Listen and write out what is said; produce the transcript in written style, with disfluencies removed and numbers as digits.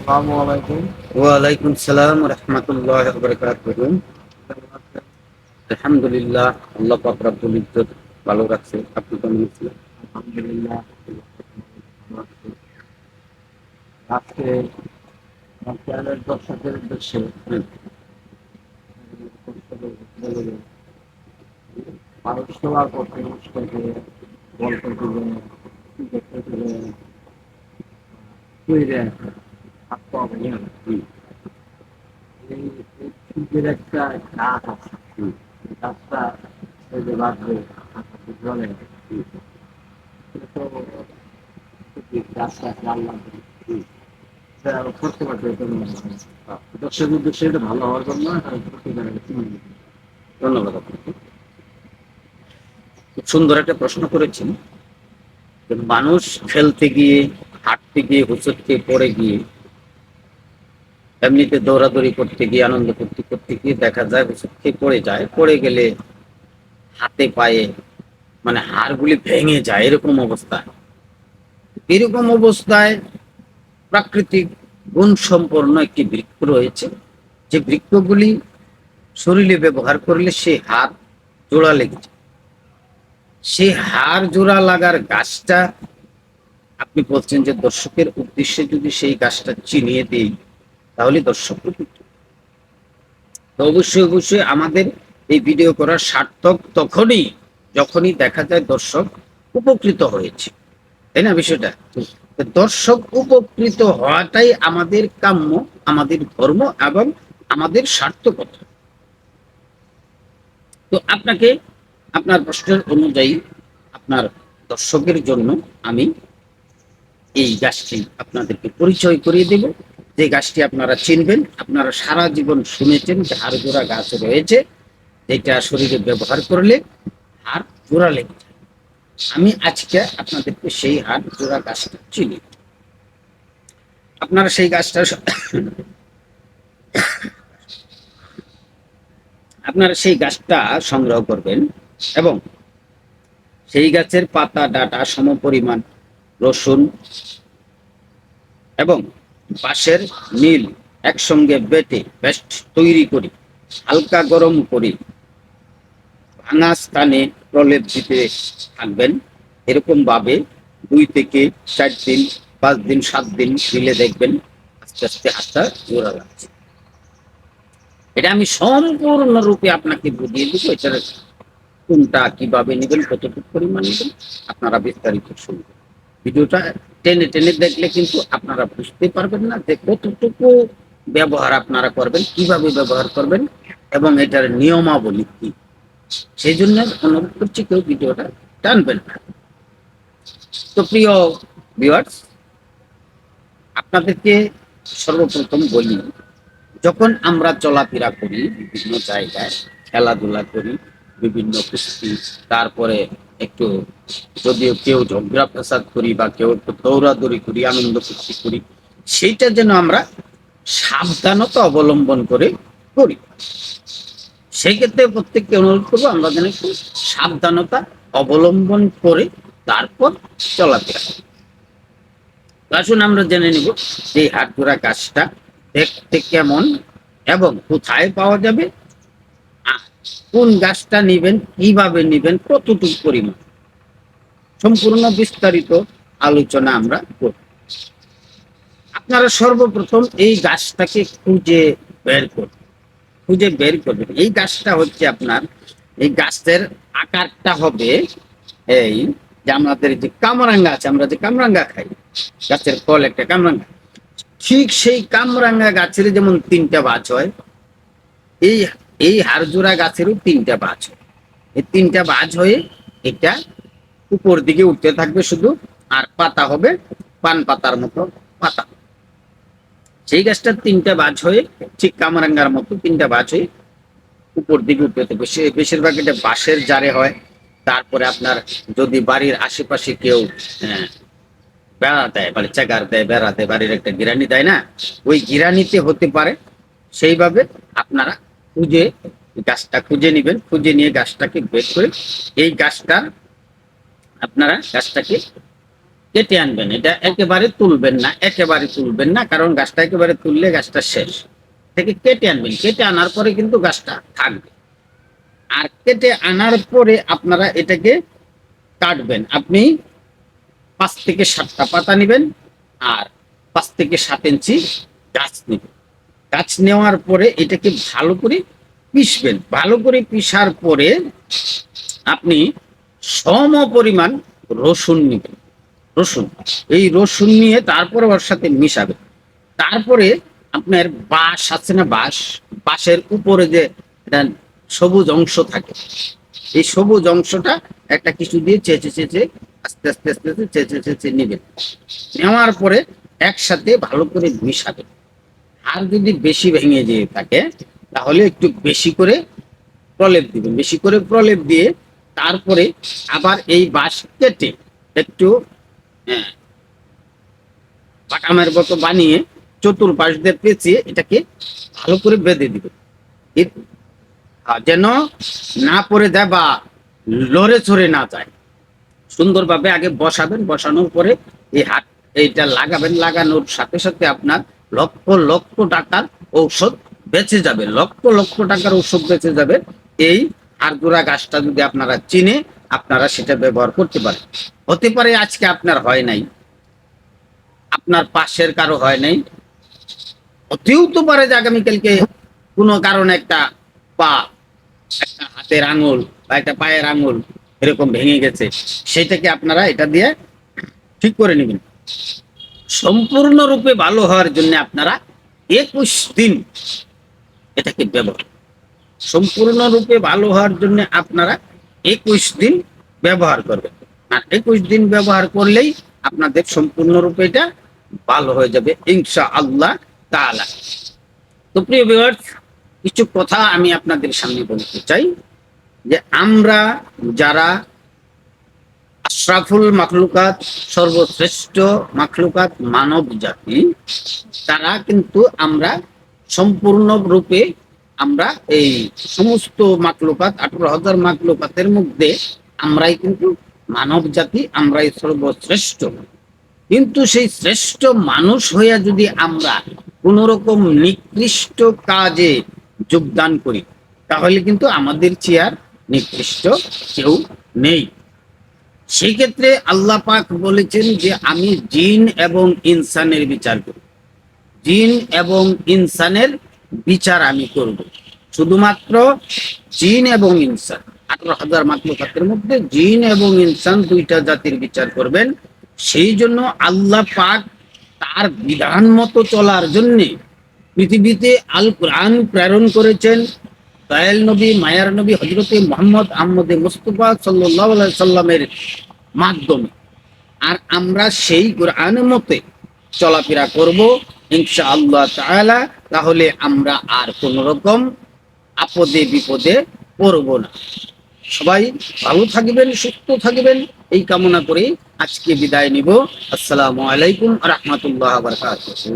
আসসালামু আলাইকুম। ওয়ালাইকুম সালাম রহমতুল্লাহ বরকাতুহ। আলহামদুলিল্লাহ, আল্লাহ পাক রব্বুল ইজ্জত ভালো রাখছে। আপনি কেমন আছেন? আলহামদুলিল্লাহ। আজকে আমার চ্যানেলের দর্শকদের উদ্দেশ্যে হুম, মানুষ সেবার করতে মানুষকে গল্প দিলেন, দেখতে দিলেন, তৈরি থাকতে হবে। হুম, এই এই শীতের একটা গাছ আছে, হুম, এই গাছটা এই যে বাঁধবে জলে, হুম, এটা তো গাছটা আছে আল্লাহ হুম। করতে পারবে এটা মনে হয়। দর্শক উদ্দেশ্যে এটা ভালো হওয়ার জন্য করতে পারে। ধন্যবাদ আপনাকে। খুব সুন্দর একটা প্রশ্ন করেছেন যে মানুষ খেলতে গিয়ে, হাঁটতে গিয়ে, হোঁচট খেয়ে পড়ে গিয়ে, এমনিতে দৌড়াদৌড়ি করতে গিয়ে, আনন্দ করতে করতে গিয়ে দেখা যায় হোঁচট খেয়ে পড়ে যায়। পড়ে গেলে হাতে পায়ে মানে হাড়গুলি ভেঙে যায়, এরকম অবস্থা। এরকম অবস্থায় প্রাকৃতিক গুণ সম্পন্ন একটি বৃক্ষ রয়েছে, যে বৃক্ষগুলি শরীরে ব্যবহার করলে সে হাড় জোড়া লেগে যায়। সে হাড় জোড়া লাগার গাছটা আপনি বলছেন যে দর্শকের উদ্দেশ্যে যদি সেই গাছটা চিনিয়ে দিই, তাহলে দর্শক উপকৃত। তো অবশ্যই অবশ্যই আমাদের এই ভিডিও করার সার্থক তখনই যখনই দেখা যায় দর্শক উপকৃত হয়েছে, তাই না বিষয়টা? তো দর্শক উপকৃত হওয়াটাই আমাদের কাম্য, আমাদের ধর্ম এবং আমাদের সার্থকতা। তো আপনাকে আপনার প্রশ্নের অনুযায়ী আপনার দর্শকের জন্য আমি এই গাছটি আপনাদেরকে পরিচয় করিয়ে দেব, যে গাছটি আপনারা চিনবেন। আপনারা সারা জীবন শুনেছেন যে হাড় জোড়া গাছ রয়েছে, যেটা শরীরে ব্যবহার করলে হাড় জোড়া লেগে যায়। আমি আজকে আপনাদেরকে সেই হাড় জোড়া গাছটা চিনি। আপনারা সেই গাছটা আপনারা সেই গাছটা সংগ্রহ করবেন এবং সেই গাছের পাতা ডাঁটা সমপরিমাণ রসুন এবং বাঁশের নীল একসঙ্গে বেটে পেস্ট তৈরি করি, হালকা গরম করি ভাঙা স্থানে প্রলেপ দিতে থাকবেন। এরকম ভাবে 2 থেকে 4 দিন, 5 দিন, 7 দিন দিলে দেখবেন আস্তে আস্তে হাতটা জোড়া লাগছে। এটা আমি সম্পূর্ণরূপে আপনাকে বুঝিয়ে দেবো। এটার কোনটা কিভাবে নেবেন, কতটুকু পরিমাণ নেবেন, আপনারা বিস্তারিত শুনবেন। ভিডিওটা টেনে টেনে দেখলে কিন্তু আপনারা বুঝতে পারবেন না যে কতটুকু ব্যবহার আপনারা করবেন, কিভাবে ব্যবহার করবেন এবং এটার নিয়মাবলী কি। সেই জন্য অনুরোধ করছি কেউ ভিডিওটা টানবেন না। তো প্রিয় ভিউয়ার্স, আপনাদেরকে সর্বপ্রথম বলি, যখন আমরা চলাফেরা করি বিভিন্ন জায়গায়, খেলাধুলা করি, বিভিন্ন কুস্তি, তারপরে একটু যদিও কেউ ঝগড়া ফ্যাসাদ করি বা কেউ একটু দৌড়াদৌড়ি করি, আনন্দ ফুর্তি করি, সেইটা যেন আমরা সাবধানতা অবলম্বন করে করি। সেই ক্ষেত্রে প্রত্যেককে অনুরোধ করবো আমরা যেন একটু সাবধানতা অবলম্বন করে তারপর চলাফেরা করি। আসুন আমরা জেনে নিব যে এই হাড়জোড়া গাছটা দেখতে কেমন এবং কোথায় পাওয়া যাবে, আর কোন গাছটা নিবেন, কিভাবে নিবেন, কতটুকু পরিমাণ, সম্পূর্ণ বিস্তারিত আলোচনা আমরা করব। আপনারা সর্বপ্রথম এই গাছটাকে বের করবেন খুঁজে বের করবেন। এই গাছটা হচ্ছে আপনার, এই গাছের আকারটা হবে এই যে আমাদের যে কামরাঙ্গা আছে, আমরা যে কামরাঙ্গা খাই, গাছের ফল একটা কামরাঙ্গা, ঠিক সেই কামরাঙ্গা গাছের যেমন 3টা বাঁচ হয়, এই এই হাড়জোড়া গাছেরও 3টা বাঁচ হয়। এই 3টা বাঁচ হয়ে এটা উপর দিকে উঠতে থাকবে শুধু, আর পাতা হবে পান পাতার মতো পাতা। সেই গাছটার 3টা বাঁচ হয়ে ঠিক কামরাঙ্গার মতো 3টা বাঁচ হয়ে উপর দিকে উঠতে থাকবে। সে বেশিরভাগ এটা বাঁশের জারে হয়। তারপরে আপনার যদি বাড়ির আশেপাশে কেউ আহ, বেড়া দেয়, মানে চাগার দেয়, বেড়া দেয়, বাড়ির একটা গিরানি দেয় না, ওই গিরানিতে হতে পারে। সেইভাবে আপনারা খুঁজে গাছটা খুঁজে নিবেন, খুঁজে নিয়ে গাছটাকে বের করে এই গাছটা আপনারা গাছটাকে কেটে আনবেন। এটা একেবারে তুলবেন না, একেবারে তুলবেন না, কারণ গাছটা একেবারে তুললে গাছটা শেষ। থেকে কেটে আনবেন, কেটে আনার পরে কিন্তু গাছটা থাকবে। আর কেটে আনার পরে আপনারা এটাকে কাটবেন। আপনি 5 থেকে 7টা পাতা নেবেন, আর 5 থেকে 7 ইঞ্চি গাছ নেবেন। গাছ নেওয়ার পরে এটাকে ভালো করে পিষবেন। ভালো করে পিষার পরে আপনি সম পরিমাণ রসুন নেবেন। রসুন, এই রসুন নিয়ে তারপরে ওর সাথে মিশাবেন। তারপরে আপনার বাঁশ আছে না, বাঁশের উপরে যে একটা সবুজ অংশ থাকে, এই সবুজ অংশটা একটা কিছু দিয়ে চেঁচে চেঁচে আস্তে আস্তে আস্তে আস্তে চেঁচে চেঁচে নেবেন। নেওয়ার পরে একসাথে ভালো করে মিশাবেন। আর যদি বেশি ভেঙে যেয়ে থাকে তাহলে একটু বেশি করে প্রলেপ দিবেন। বেশি করে প্রলেপ দিয়ে তারপরে আবার এই বাঁশ কেটে একটু হ্যাঁ, বাটামের মতো বানিয়ে চতুর্পাশ দিয়ে পেঁচিয়ে এটাকে ভালো করে বেঁধে দিবেন। যেন না পড়ে যায় বা লড়ে চড়ে না যায়। সুন্দরভাবে আগে বসাবেন, বসানোর পরে এই হাত এইটা লাগাবেন। লাগানোর সাথে সাথে আপনার লক্ষ লক্ষ টাকার ঔষধ বেঁচে যাবে। লক্ষ লক্ষ টাকার ঔষধ বেঁচে যাবে। এই হাড়গোড়া গাছটা যদি আপনারা চিনে আপনারা সেটা ব্যবহার করতে পারেন। হতে পারে আজকে আপনার হয় নাই, আপনার পাশের কারো হয় নাই, হতেও তো পারে যে আগামীকালকে কোনো কারণে একটা পা, একটা হাতের আঙুল বা একটা পায়ের আঙুল এরকম ভেঙে গেছে, সেটাকে আপনারা এটা দিয়ে ঠিক করে নেবেন। সম্পূর্ণরূপে ভালো হওয়ার জন্য আপনারা 21 দিন এটাকে ব্যবহার, সম্পূর্ণরূপে ভালো হওয়ার জন্য আপনারা 21 দিন ব্যবহার করবেন। আর 21 দিন ব্যবহার করলেই আপনাদের সম্পূর্ণরূপে এটা ভালো হয়ে যাবে ইনশাআল্লাহ তাআলা। তো প্রিয় ভিউয়ার্স, কিছু কথা আমি আপনাদের সামনে বলতে চাই যে আমরা যারা আশরাফুল মাখলুকাত, সর্বশ্রেষ্ঠ মাখলুকাত মানব জাতি, তারা কিন্তু আমরা সম্পূর্ণ রূপে আমরা এই সমস্ত মাখলুকাত 18,000 মাখলুকাতের মধ্যে আমরাই কিন্তু মানব জাতি, আমরাই সর্বশ্রেষ্ঠ। কিন্তু সেই শ্রেষ্ঠ মানুষ হইয়া যদি আমরা কোন রকম নিকৃষ্ট কাজে যোগদান করি তাহলে কিন্তু আমাদের চেয়ার নিকৃষ্ট কেউ নেই। সেই ক্ষেত্রে আল্লাহ পাক বলেছেন যে আমি জিন এবং ইনসানের বিচার করব। জিন এবং ইনসানের বিচার আমি করব। শুধুমাত্র জিন এবং ইনসান, 18,000 মাখলুকাতের মধ্যে জিন এবং ইনসান দুইটা জাতির বিচার করবেন। সেই জন্য আল্লাহ পাক তার বিধান মতো চলার জন্য পৃথিবীতে আল কোরআন প্রেরণ করেছেন। দয়াল নবী, মায়ার নবী হযরতে মুহাম্মদ আহমদে মুস্তাফা সাল্লাল্লাহু আলাইহি সাল্লামের মাধ্যমে। আর আমরা সেই কোরআনের মতে চলাফেরা করব ইনশাআল্লাহ তাআলা। তাহলে আমরা আর কোন রকম আপদে বিপদে পড়ব না। সবাই ভালো থাকবেন, সুস্থ থাকবেন, এই কামনা করে আজকে বিদায় নিব। আসসালামু আলাইকুম ওয়া রাহমাতুল্লাহি ওয়া বারাকাতুহু।